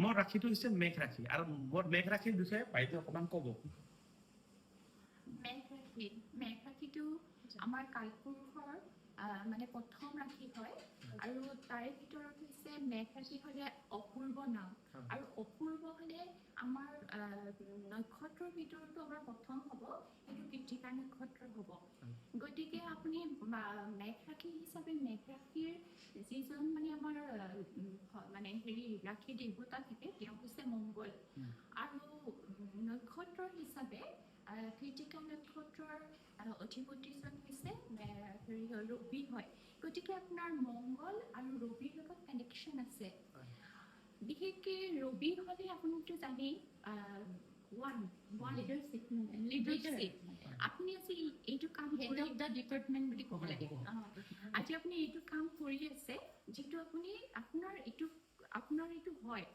মোৰ ৰাশিটো হৈছে মেঘ ৰাশি আৰু মোৰ মেঘ ৰাশিৰ বিষয়ে বাইদেউ অকণমান ক'ব। মেঘ ৰাশিটো আমাৰ কালপুৰুষৰ মানে প্ৰথম ৰাশি হয় আৰু তাৰে ভিতৰত হৈছে মেঘ ৰাশি হ'লে অপূৰ্ব নাম আৰু অপূৰ্ব হ'লে আমাৰ নক্ষত্ৰৰ ভিতৰতো আমাৰ প্ৰথম হ'ব সেইটো কৃত্তিকা নক্ষত্ৰ হ'ব। গতিকে আপুনি মেঘ ৰাশি হিচাপে মেঘ ৰাশিৰ যিজন মানে আমাৰ মানে হেৰি ৰাশি দেৱতা থাকে তেওঁ হৈছে মংগল আৰু নক্ষত্ৰ হিচাপে কৃত্তিকা নক্ষত্ৰৰ অধিপতিজন হৈছে হেৰি ৰবি হয়। গতিকে আপোনাৰ মংগল আৰু ৰবিৰ লগত কানেকশ্যন আছে। বিশেষকৈ ৰবি হ'লে আপুনিতো জানেই লিডাৰশ্বিপ আপুনি আজি এইটো কাম হেড অফ দ্য ডিপাৰ্টমেণ্ট বুলি ক'ব লাগে। আজি আপুনি এইটো কাম কৰি আছে যিটো আপুনি আপোনাৰ এইটো হয়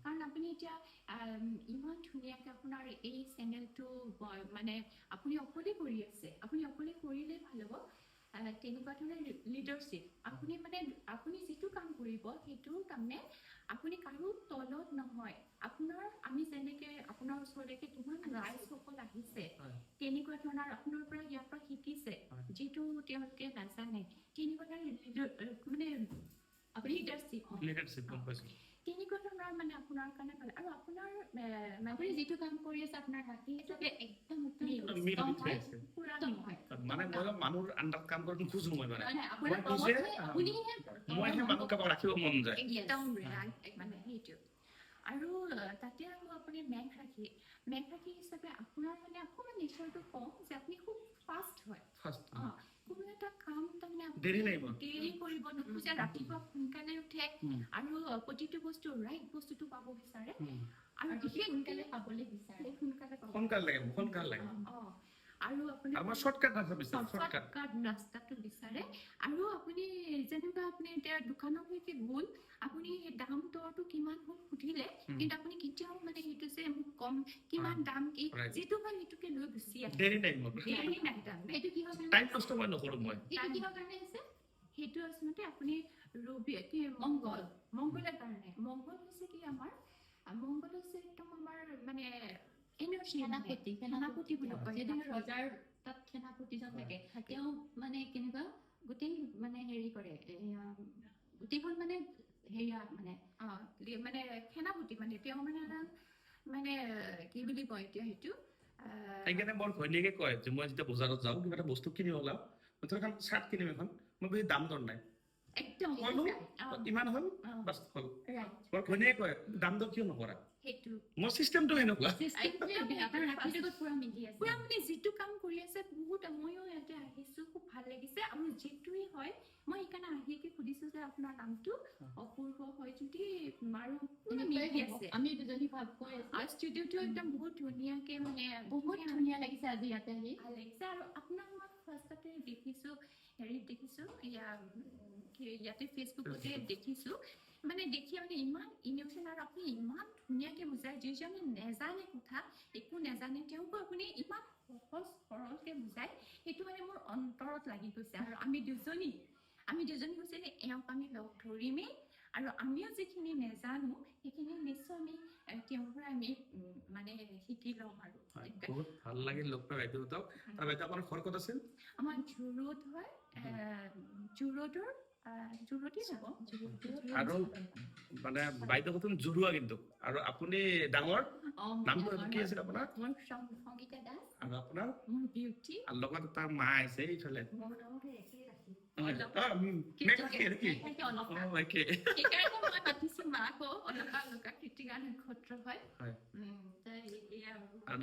কাৰণ আপুনি এতিয়া ইমান ধুনীয়াকৈ আপোনাৰ এই চেনেলটো মানে আপুনি অকলে কৰি আছে। আপুনি অকলে কৰিলে ভাল হ'ব। তেনেকুৱা ধৰণৰ লিডাৰশ্বিপ আপুনি যিটো কাম কৰিব সেইটো তাৰমানে আপুনি কাৰো তলত নহয়। আমি যেনেকৈ আপোনাৰ ওচৰলৈকে কিমান ৰাইজসকল আহিছে তেনেকুৱা ধৰণৰ আপোনাৰ পৰা ইয়াৰ পৰা শিকিছে যিটো তেওঁলোকে নাজানে তেনেকুৱা ধৰণৰ মানে লিডাৰশ্বিপ তেনেকুৱা ধৰণৰ মানে আপোনাৰ কাৰণে ভাল আৰু আপোনাৰ আপুনি যিটো কাম কৰি আছে আপোনাৰ ৰাতি হিচাপে একদম মানে মই মানুহৰ আণ্ডাৰত কাম কৰিব নোখোজো মই মানুহক ৰাখিব মন যায় একদম মানে সেইটো আৰু তাতে আৰু আপুনি মেঘ ৰাশি হিচাপে আপোনাৰ মানে অকণমান নেচাৰটো কওঁ যে আপুনি খুব ফাষ্ট হয়। কোনো এটা কাম তাৰমানে দেৰি কৰিব নোখোজে ৰাতিপুৱা সোনকালে উঠে আৰু প্ৰতিটো বস্তু ৰাইট বস্তুটো পাব বিচাৰে আৰু সোনকালে পাবলৈ বিচাৰে সোনকালে লাগে আৰু আপুনি শ্বৰ্টকাট ৰাস্তাটো বিচাৰে আৰু আপুনি যেনেকুৱা আপুনি এতিয়া দোকানলৈকে গ'ল আপুনি দাম দৰটো কিমান হ'ল সুধিলে কিন্তু আপুনি কেতিয়াও মানে সেইটো যে মোক কম কিমান দাম কি যিটো হয় সেইটোকে লৈ গুচি আহে দেৰি নাই সেইটো কিহৰ কাৰণে আছে সেইটো আচলতে আপুনি মংগলৰ কাৰণে মংগল হৈছে কি আমাৰ মংগল হৈছে একদম আমাৰ মানে সেনাপতি বুলি কয় ৰজাৰ তাত সেনাপতিজন থাকে তেওঁ মানে কেনেকুৱা গোটেই মানে হেৰি কৰে গোটেইখন মানে হেৰিয়া মানে সেনাপতি মানে তেওঁ মানে কি বুলি কয় এতিয়া সেইটো সেইকাৰণে মোৰ ঘৈণীয়েকে কয় যে মই যেতিয়া বজাৰত যাওঁ কিবা এটা বস্তু কিনিব ওলাওঁ মই ধৰ এখন চাৰ্ট কিনিম এখন মই বেছি দাম দৰ নাই একদম ইমান হ'ল বাছ হ'ল মোৰ ঘৈণীয়েকে কয় দাম দৰ কিয় নকৰা মোৰ চিষ্টেমটো এনেকুৱা পুৰা মানে যিটো কাম কৰি আছে বহুত ময়ো ইয়াতে আহিছোঁ খুব ভাল লাগিছে আৰু যিটোৱে হয় মই সেইকাৰণে আহিকে সুধিছোঁ যে আপোনাৰ নামটো অপূৰ্ব হয় যদি আৰু আমি দুজনী কৈ আছোঁ আৰু ষ্টুডিঅ'টো একদম বহুত ধুনীয়াকৈ মানে বহুত ধুনীয়া লাগিছে আজি ইয়াতে আহি ভাল লাগিছে আৰু আপোনাক মই ফাৰ্ষ্টতে দেখিছোঁ ইয়াতে ফেচবুকতে দেখিছোঁ মানে দেখি মানে ইমান ইন'চেণ্ট আৰু আপুনি ইমান ধুনীয়াকৈ বুজায় যিজনে নেজানে কথা একো নেজানে তেওঁকো আপুনি ইমান সহজ সৰলকৈ বুজায় সেইটো মানে মোৰ অন্তৰত লাগি গৈছে আৰু আমি দুজনী কৈছে যে এওঁক আমি লগ ধৰিমেই আৰু আমিও যিখিনি নেজানো সেইখিনি নিশ্চয় আমি তেওঁৰ পৰা আমি মানে শিকি ল'ম আৰু বহুত ভাল লাগিল লগ পাই বাইদেউহঁতক আৰু বাইদেউ আপোনাৰ ঘৰ ক'ত আছিল আমাৰ জুৰোড হয় জুৰোডৰ জুৰোডেই হ'ব আৰু মানে বাইদেউ প্ৰথম জুৰুৱা কিন্তু আৰু আপুনি ডাঙৰ নামটো কি আছিল আপোনাৰ সংগীতা দাস আৰু আপোনাৰ বিউটি আৰু লগত তাৰ মা আহিছে এইফালে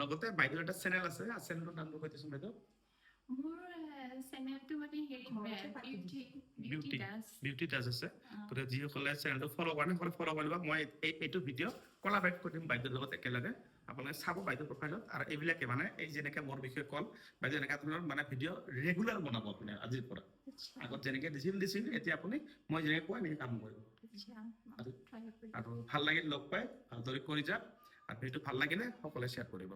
লগতে বাইদেউৰ এটা চেনেল আছে চেনেলটোৰ নামটো কৈ দিছো বাইদেউ মোৰ চেনেলটো মানে বিউটি দাস আছে গতিকে যিসকলে চেনেলটো ফ'ল' কৰা নাই ফ'ল' কৰিব মই এইটো ভিডিঅ' কলাবৰেট কৰি দিম বাইদেউৰ লগত একেলগে আপোনালোকে চাব বাইদেউৰ প্ৰফাইলত আৰু এইবিলাকে মানে এই যেনেকৈ মোৰ বিষয়ে কল বাইদেউ এনেকুৱা ধৰণৰ মানে ভিডিঅ' ৰেগুলাৰ বনাব আপুনি আজিৰ পৰা আগত যেনেকৈ দিছিল এতিয়া আপুনি মই যেনেকৈ কোৱা এনেকৈ কাম কৰিব আৰু ভাল লাগিল লগ পাই ভালদৰে কৰি যাওক আৰু ভিডিঅ'টো ভাল লাগিলে সকলোৱে শ্বেয়াৰ কৰিব